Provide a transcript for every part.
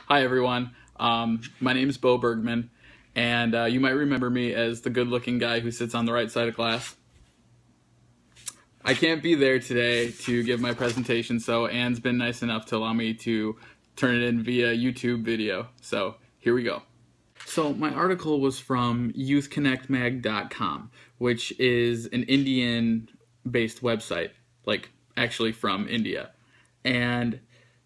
Hi everyone, my name is Bo Bergman, and you might remember me as the good-looking guy who sits on the right side of class. I can't be there today to give my presentation, so Anne's been nice enough to allow me to turn it in via YouTube video. So here we go. So my article was from youthconnectmag.com, which is an Indian-based website, like actually from India. And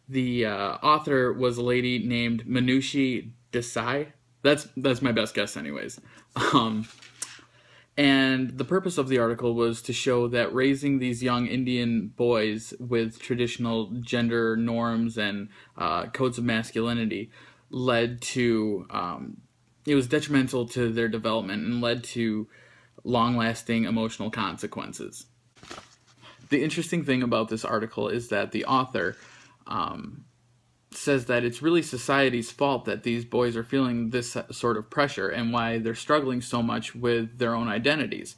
the author was a lady named Manushi Desai. That's my best guess anyways. And the purpose of the article was to show that raising these young Indian boys with traditional gender norms and codes of masculinity led to, it was detrimental to their development and led to long-lasting emotional consequences. The interesting thing about this article is that the author says that it's really society's fault that these boys are feeling this sort of pressure and why they're struggling so much with their own identities.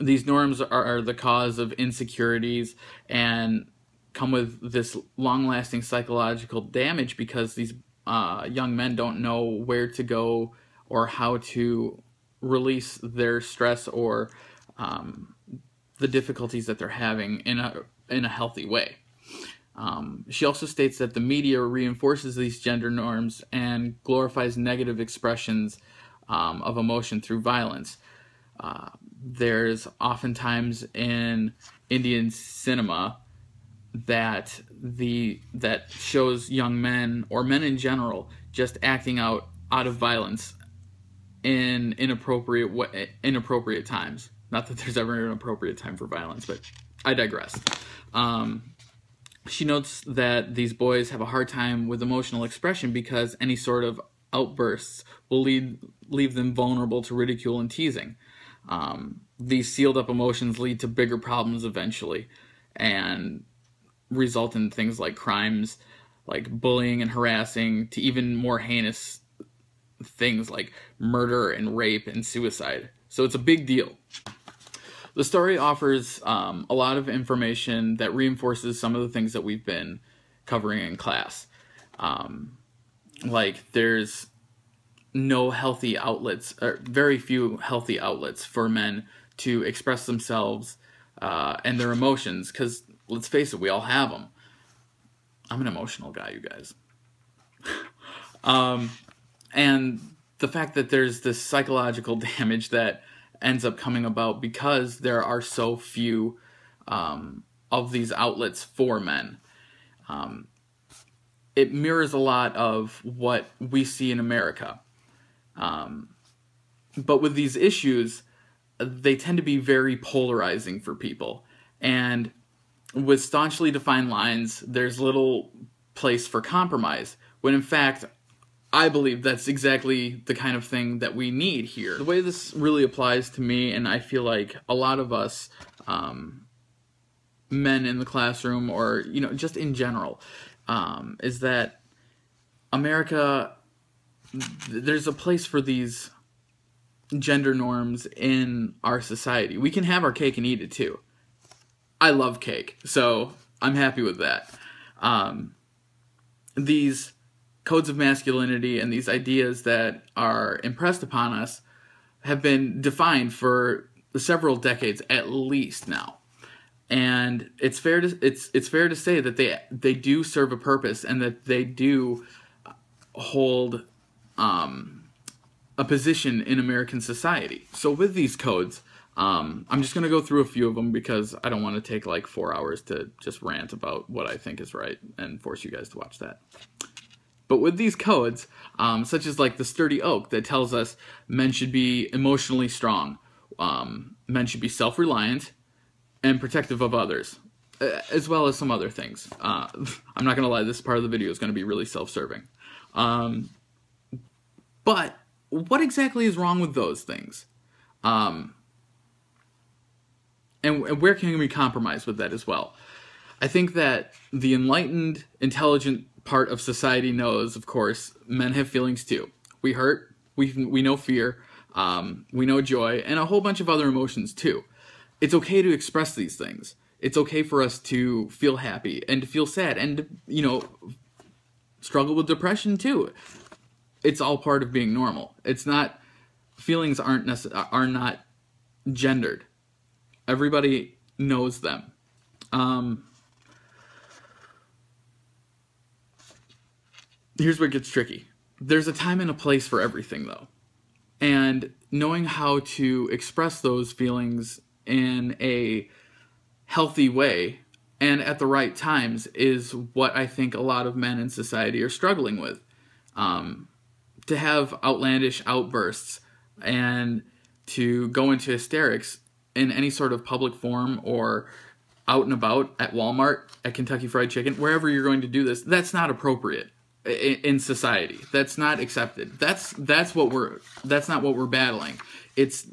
These norms are the cause of insecurities and come with this long-lasting psychological damage because these young men don't know where to go or how to release their stress or the difficulties that they're having in a healthy way. She also states that the media reinforces these gender norms and glorifies negative expressions of emotion through violence. There's oftentimes in Indian cinema that shows young men or men in general just acting out of violence in inappropriate times. Not that there's ever an appropriate time for violence, but I digress. She notes that these boys have a hard time with emotional expression because any sort of outbursts will leave them vulnerable to ridicule and teasing. These sealed up emotions lead to bigger problems eventually and result in things like crimes, like bullying and harassing, to even more heinous things like murder and rape and suicide. So it's a big deal. The story offers a lot of information that reinforces some of the things that we've been covering in class. Like there's no healthy outlets, or very few healthy outlets for men to express themselves and their emotions, because let's face it, we all have them. I'm an emotional guy, you guys. And the fact that there's this psychological damage that ends up coming about because there are so few of these outlets for men. It mirrors a lot of what we see in America. But with these issues, they tend to be very polarizing for people. And with staunchly defined lines, there's little place for compromise, when in fact, I believe that's exactly the kind of thing that we need here. The way this really applies to me, and I feel like a lot of us men in the classroom, or just in general, is that America, there's a place for these gender norms in our society. We can have our cake and eat it too. I love cake, so I'm happy with that. These codes of masculinity and these ideas that are impressed upon us have been defined for several decades at least now. And it's fair to say that they do serve a purpose and that they do hold a position in American society. So with these codes, I'm just going to go through a few of them because I don't want to take like 4 hours to just rant about what I think is right and force you guys to watch that. But with these codes, such as like the sturdy oak that tells us men should be emotionally strong, men should be self-reliant and protective of others, as well as some other things. I'm not going to lie, this part of the video is going to be really self-serving. But what exactly is wrong with those things? And where can we compromise with that as well? I think that the enlightened, intelligent part of society knows, of course, men have feelings too. We hurt, we know fear, we know joy, and a whole bunch of other emotions too. It's okay to express these things. It's okay for us to feel happy and to feel sad and, struggle with depression too. It's all part of being normal. It's not, feelings are not gendered. Everybody knows them. Here's where it gets tricky. There's a time and a place for everything, though. And knowing how to express those feelings in a healthy way and at the right times is what I think a lot of men in society are struggling with. To have outlandish outbursts and to go into hysterics in any sort of public forum or out and about at Walmart, at Kentucky Fried Chicken, wherever you're going to do this, that's not appropriate in society. That's not accepted. That's not what we're battling. It's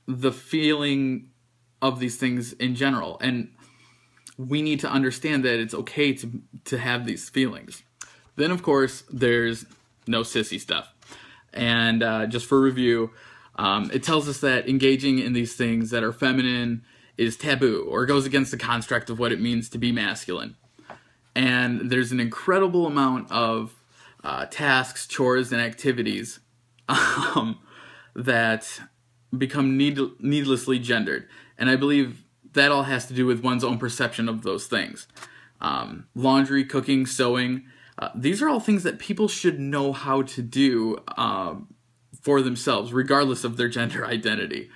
the feeling of these things in general, and we need to understand that it's okay to have these feelings. Then, of course, there's no sissy stuff. And just for review, it tells us that engaging in these things that are feminine is taboo or goes against the construct of what it means to be masculine. And there's an incredible amount of tasks, chores, and activities that become needlessly gendered. And I believe that all has to do with one's own perception of those things. Laundry, cooking, sewing, these are all things that people should know how to do for themselves, regardless of their gender identity.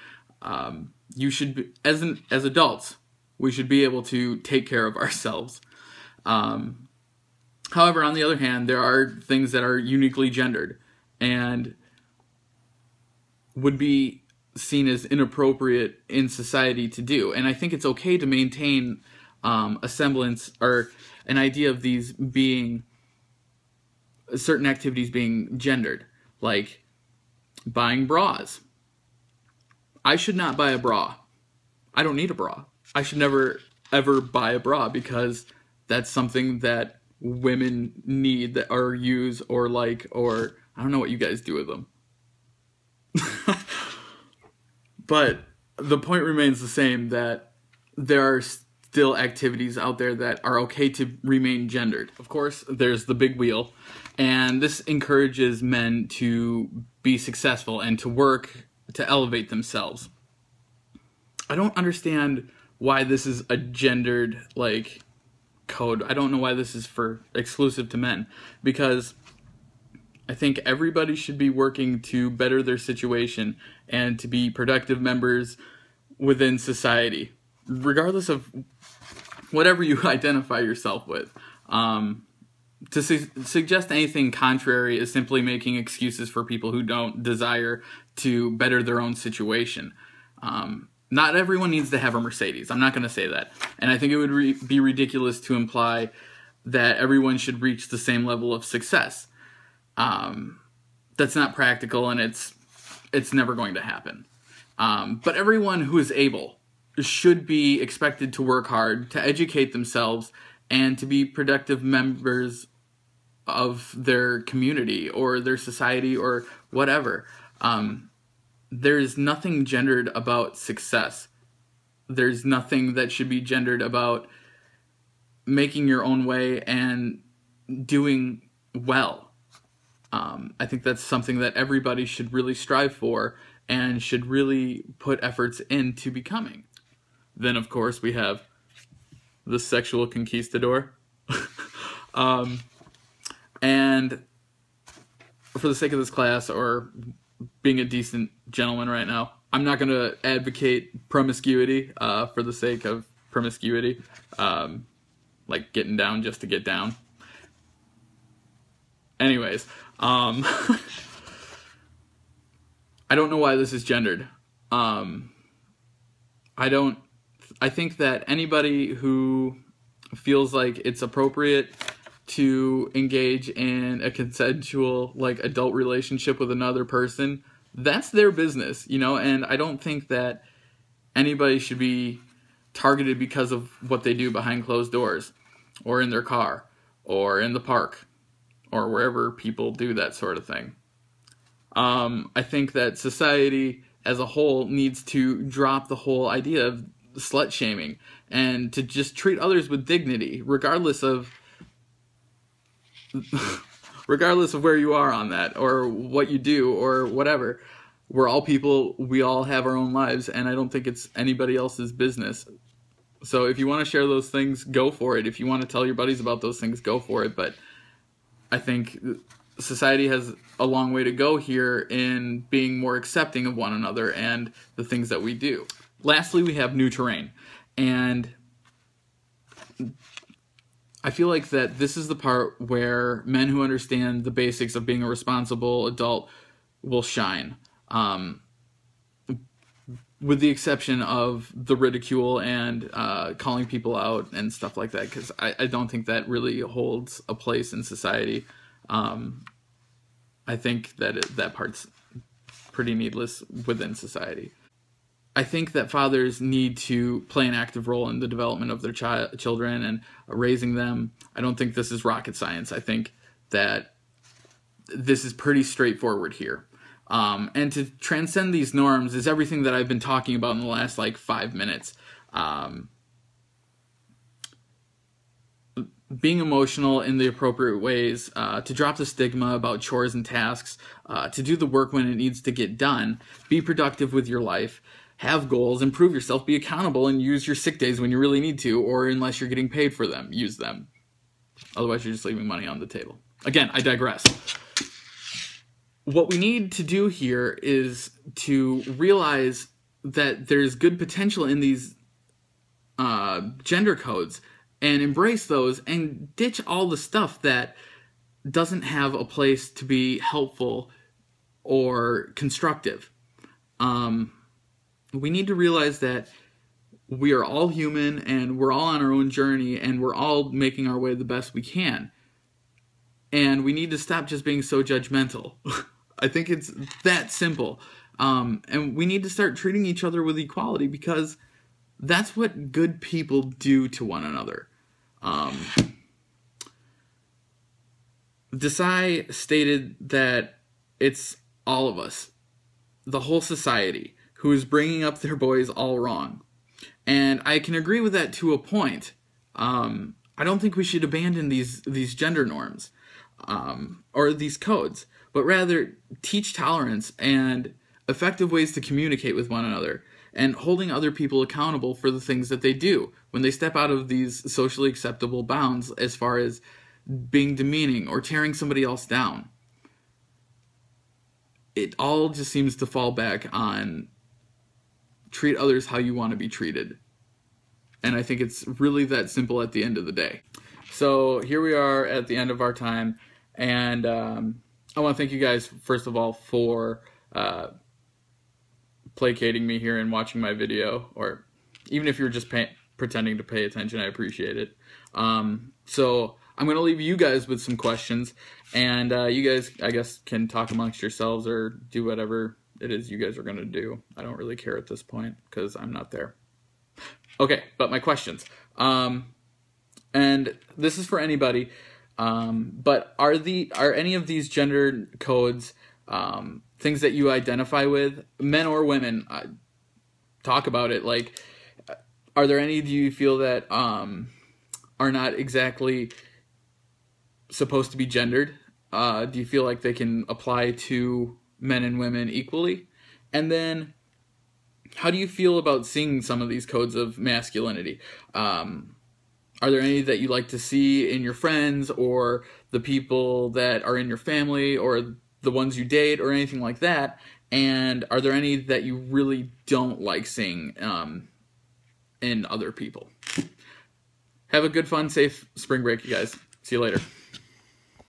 You should be, as adults, we should be able to take care of ourselves. However, on the other hand, there are things that are uniquely gendered and would be seen as inappropriate in society to do. And I think it's okay to maintain a semblance or an idea of these being, certain activities being gendered, like buying bras. I should not buy a bra. I don't need a bra. I should never, ever buy a bra because that's something that women need that or use or like, or I don't know what you guys do with them. But the point remains the same, that there are still activities out there that are okay to remain gendered. Of course, there's the big wheel, and this encourages men to be successful and to work to elevate themselves. I don't understand why this is a gendered, like, code. I don't know why this is for exclusive to men, because I think everybody should be working to better their situation and to be productive members within society, regardless of whatever you identify yourself with. To suggest anything contrary is simply making excuses for people who don't desire to better their own situation. Not everyone needs to have a Mercedes. I'm not going to say that. And I think it would be ridiculous to imply that everyone should reach the same level of success. That's not practical, and it's never going to happen. But everyone who is able should be expected to work hard, to educate themselves, and to be productive members of their community or their society or whatever. There's nothing gendered about success. There's nothing that should be gendered about making your own way and doing well. I think that's something that everybody should really strive for and should really put efforts into becoming. Then, of course, we have the sexual conquistador. And for the sake of this class, or being a decent gentleman right now, I'm not going to advocate promiscuity for the sake of promiscuity, like getting down just to get down. Anyways, I don't know why this is gendered. I think that anybody who feels like it's appropriate to engage in a consensual, like, adult relationship with another person, that's their business, you know? And I don't think that anybody should be targeted because of what they do behind closed doors, or in their car, or in the park, or wherever people do that sort of thing. I think that society as a whole needs to drop the whole idea of slut shaming and to just treat others with dignity, regardless of regardless of where you are on that or what you do or whatever. We're all people. We all have our own lives, and I don't think it's anybody else's business. So if you want to share those things, go for it. If you want to tell your buddies about those things, go for it. But I think society has a long way to go here in being more accepting of one another and the things that we do. Lastly, we have new terrain. And I feel like that this is the part where men who understand the basics of being a responsible adult will shine. With the exception of the ridicule and calling people out and stuff like that, because I don't think that really holds a place in society. I think that that part's pretty needless within society. I think that fathers need to play an active role in the development of their children and raising them. I don't think this is rocket science. I think that this is pretty straightforward here. And to transcend these norms is everything that I've been talking about in the last, 5 minutes. Being emotional in the appropriate ways, to drop the stigma about chores and tasks, to do the work when it needs to get done, be productive with your life, have goals, improve yourself, be accountable, and use your sick days when you really need to, or unless you're getting paid for them, use them. Otherwise, you're just leaving money on the table. Again, I digress. What we need to do here is to realize that there's good potential in these gender codes and embrace those and ditch all the stuff that doesn't have a place to be helpful or constructive. We need to realize that we are all human and we're all on our own journey and we're all making our way the best we can. And we need to stop just being so judgmental. I think it's that simple. And we need to start treating each other with equality because that's what good people do to one another. Desai stated that it's all of us, the whole society, who is bringing up their boys all wrong. And I can agree with that to a point. I don't think we should abandon these gender norms or these codes, but rather teach tolerance and effective ways to communicate with one another and holding other people accountable for the things that they do when they step out of these socially acceptable bounds as far as being demeaning or tearing somebody else down. It all just seems to fall back on treat others how you want to be treated. And I think it's really that simple at the end of the day. So here we are at the end of our time. And I want to thank you guys, first of all, for placating me here and watching my video. Or even if you're just pretending to pay attention, I appreciate it. So I'm going to leave you guys with some questions. And you guys, I guess, can talk amongst yourselves or do whatever it is you guys are going to do. I don't really care at this point because I'm not there. Okay, but my questions. And this is for anybody. But are any of these gender codes things that you identify with, men or women? Talk about it. Like, are there any do you feel that are not exactly supposed to be gendered? Do you feel like they can apply to men and women equally? And then, how do you feel about seeing some of these codes of masculinity? Are there any that you like to see in your friends or the people that are in your family or the ones you date or anything like that? And are there any that you really don't like seeing in other people? Have a good, fun, safe spring break, you guys. See you later.